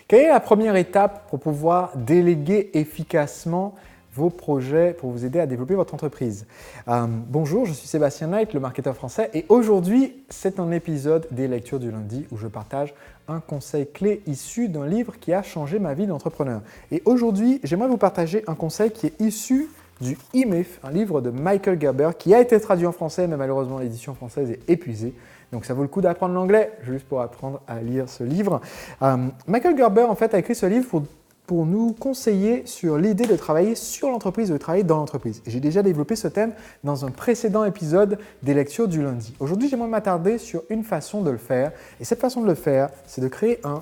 Quelle est la première étape pour pouvoir déléguer efficacement vos projets pour vous aider à développer votre entreprise? Bonjour, je suis Sébastien Knight, le marketeur français, et aujourd'hui, c'est un épisode des lectures du lundi où je partage un conseil clé issu d'un livre qui a changé ma vie d'entrepreneur. Et aujourd'hui, j'aimerais vous partager un conseil qui est issu du E-Myth, un livre de Michael Gerber qui a été traduit en français, mais malheureusement l'édition française est épuisée. Donc ça vaut le coup d'apprendre l'anglais juste pour apprendre à lire ce livre. Michael Gerber en fait a écrit ce livre pour nous conseiller sur l'idée de travailler sur l'entreprise ou de travailler dans l'entreprise. J'ai déjà développé ce thème dans un précédent épisode des lectures du lundi. Aujourd'hui, j'aimerais m'attarder sur une façon de le faire. Et cette façon de le faire, c'est de créer un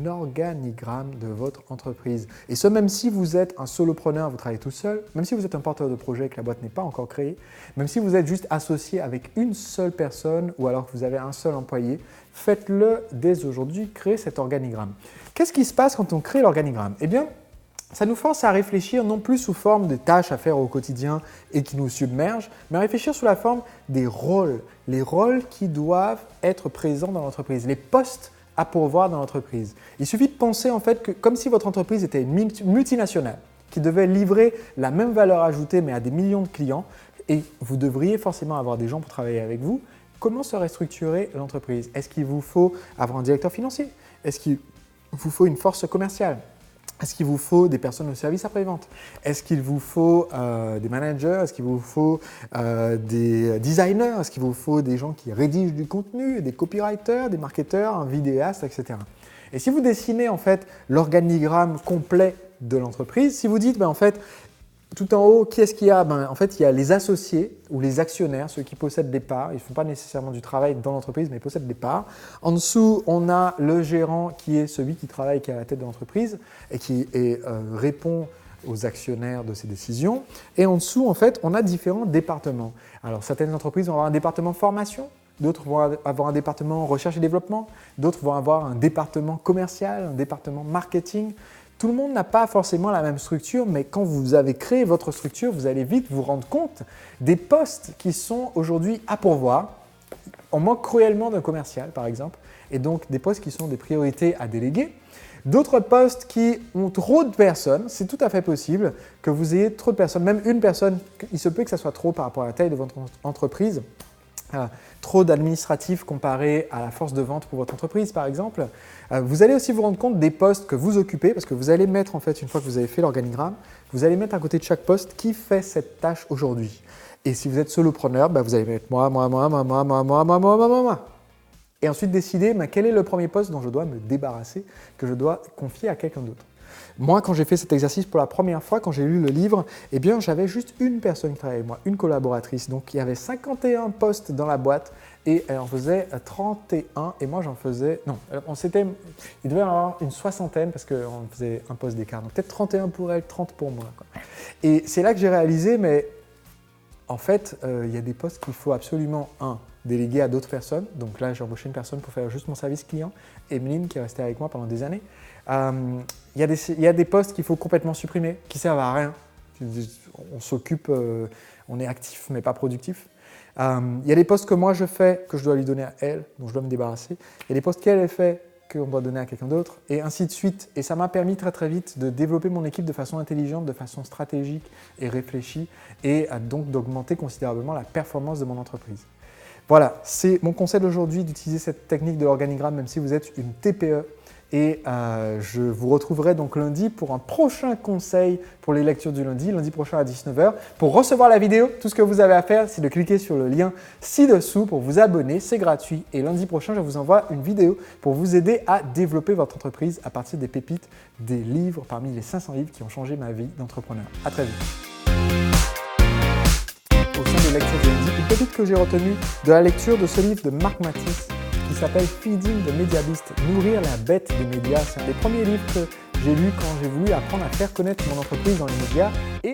organigramme de votre entreprise. Et ce, même si vous êtes un solopreneur, vous travaillez tout seul, même si vous êtes un porteur de projet et que la boîte n'est pas encore créée, même si vous êtes juste associé avec une seule personne ou alors que vous avez un seul employé, faites-le dès aujourd'hui, créez cet organigramme. Qu'est-ce qui se passe quand on crée l'organigramme? Eh bien, ça nous force à réfléchir non plus sous forme de tâches à faire au quotidien et qui nous submergent, mais à réfléchir sous la forme des rôles, les rôles qui doivent être présents dans l'entreprise, les postes à pourvoir dans l'entreprise. Il suffit de penser en fait que comme si votre entreprise était une multinationale qui devait livrer la même valeur ajoutée mais à des millions de clients et vous devriez forcément avoir des gens pour travailler avec vous. Comment serait structurée l'entreprise? Est-ce qu'il vous faut avoir un directeur financier? Est-ce qu'il vous faut une force commerciale? Est-ce qu'il vous faut des personnes de service après-vente? Est-ce qu'il vous faut des managers? Est-ce qu'il vous faut des designers? Est-ce qu'il vous faut des gens qui rédigent du contenu, des copywriters, des marketeurs, un vidéaste, etc. Et si vous dessinez en fait l'organigramme complet de l'entreprise, si vous dites en fait tout en haut, qui est-ce qu'il y a? En fait, il y a les associés ou les actionnaires, ceux qui possèdent des parts. Ils ne font pas nécessairement du travail dans l'entreprise, mais ils possèdent des parts. En dessous, on a le gérant qui est celui qui travaille, qui est à la tête de l'entreprise et qui répond aux actionnaires de ces décisions. Et en dessous, en fait, on a différents départements. Alors, certaines entreprises vont avoir un département formation, d'autres vont avoir un département recherche et développement, d'autres vont avoir un département commercial, un département marketing. Tout le monde n'a pas forcément la même structure, mais quand vous avez créé votre structure, vous allez vite vous rendre compte des postes qui sont aujourd'hui à pourvoir. On manque cruellement d'un commercial, par exemple, et donc des postes qui sont des priorités à déléguer. D'autres postes qui ont trop de personnes, c'est tout à fait possible que vous ayez trop de personnes, même une personne, il se peut que ça soit trop par rapport à la taille de votre entreprise. Trop d'administratifs comparé à la force de vente pour votre entreprise, par exemple. Vous allez aussi vous rendre compte des postes que vous occupez parce que vous allez mettre, en fait, une fois que vous avez fait l'organigramme, vous allez mettre à côté de chaque poste qui fait cette tâche aujourd'hui. Et si vous êtes solopreneur, vous allez mettre moi. Et ensuite décider quel est le premier poste dont je dois me débarrasser, que je dois confier à quelqu'un d'autre. Moi, quand j'ai fait cet exercice pour la première fois, quand j'ai lu le livre, eh bien, j'avais juste une personne qui travaillait avec moi, une collaboratrice. Donc, il y avait 51 postes dans la boîte et elle en faisait 31 et moi, j'en faisais… Non, il devait y en avoir une soixantaine parce qu'on faisait un poste d'écart. Donc, peut-être 31 pour elle, 30 pour moi. Et c'est là que j'ai réalisé, mais en fait, il y a des postes qu'il faut absolument, déléguer à d'autres personnes. Donc là, j'ai embauché une personne pour faire juste mon service client, Emeline, qui est restée avec moi pendant des années. Il y a des postes qu'il faut complètement supprimer, qui ne servent à rien. On s'occupe, on est actif mais pas productif. Il y a des postes que moi je fais, que je dois lui donner à elle, dont je dois me débarrasser. Il y a des postes qu'elle fait, qu'on doit donner à quelqu'un d'autre, et ainsi de suite. Et ça m'a permis très très vite de développer mon équipe de façon intelligente, de façon stratégique et réfléchie, et donc d'augmenter considérablement la performance de mon entreprise. Voilà, c'est mon conseil d'aujourd'hui d'utiliser cette technique de l'organigramme, même si vous êtes une TPE. Et je vous retrouverai donc lundi pour un prochain conseil pour les lectures du lundi prochain à 19h. Pour recevoir la vidéo, tout ce que vous avez à faire, c'est de cliquer sur le lien ci-dessous pour vous abonner, c'est gratuit. Et lundi prochain, je vous envoie une vidéo pour vous aider à développer votre entreprise à partir des pépites, des livres, parmi les 500 livres qui ont changé ma vie d'entrepreneur. À très vite. Au sein des lectures du lundi, une pépite que j'ai retenue de la lecture de ce livre de Mark Mathis, qui s'appelle Feeding the Media Beast, Nourrir la bête des médias. C'est un des premiers livres que j'ai lu quand j'ai voulu apprendre à faire connaître mon entreprise dans les médias. Et